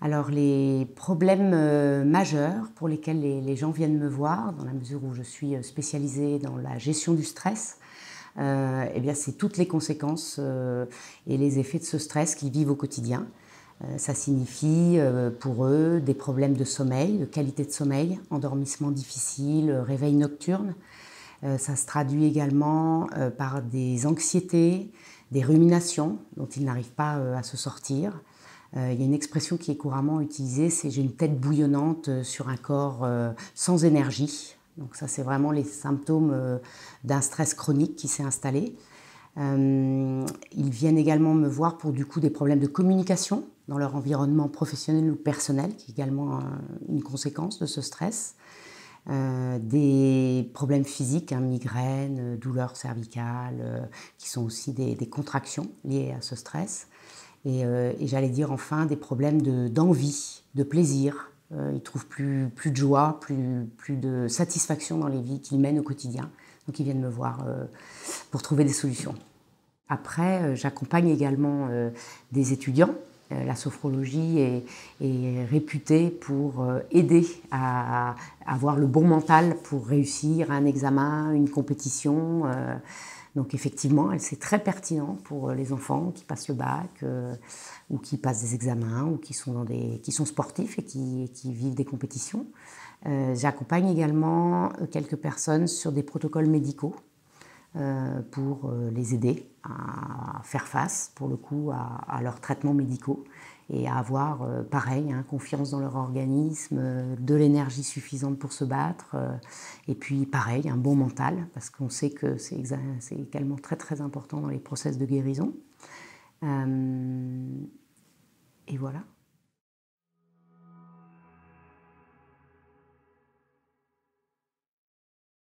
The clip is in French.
Alors les problèmes majeurs pour lesquels les gens viennent me voir, dans la mesure où je suis spécialisée dans la gestion du stress, eh bien c'est toutes les conséquences et les effets de ce stress qu'ils vivent au quotidien. Ça signifie pour eux des problèmes de sommeil, de qualité de sommeil, endormissement difficile, réveil nocturne. Ça se traduit également par des anxiétés, des ruminations dont ils n'arrivent pas à se sortir. Il y a une expression qui est couramment utilisée, c'est « j'ai une tête bouillonnante sur un corps sans énergie ». Donc ça, c'est vraiment les symptômes d'un stress chronique qui s'est installé. Ils viennent également me voir pour du coup des problèmes de communication dans leur environnement professionnel ou personnel, qui est également une conséquence de ce stress. Des problèmes physiques, migraines, douleurs cervicales, qui sont aussi des contractions liées à ce stress. Et j'allais dire enfin des problèmes d'envie, de plaisir. Ils ne trouvent plus de joie, plus de satisfaction dans les vies qu'ils mènent au quotidien. Donc ils viennent me voir pour trouver des solutions. Après, j'accompagne également des étudiants. La sophrologie est réputée pour aider à avoir le bon mental pour réussir un examen, une compétition. Donc effectivement, c'est très pertinent pour les enfants qui passent le bac ou qui passent des examens ou qui sont sportifs et qui vivent des compétitions. J'accompagne également quelques personnes sur des protocoles médicaux pour les aider à faire face, pour le coup, à leurs traitements médicaux et à avoir, pareil, confiance dans leur organisme, de l'énergie suffisante pour se battre, et puis, pareil, un bon mental, parce qu'on sait que c'est également très, très important dans les process de guérison. Et voilà.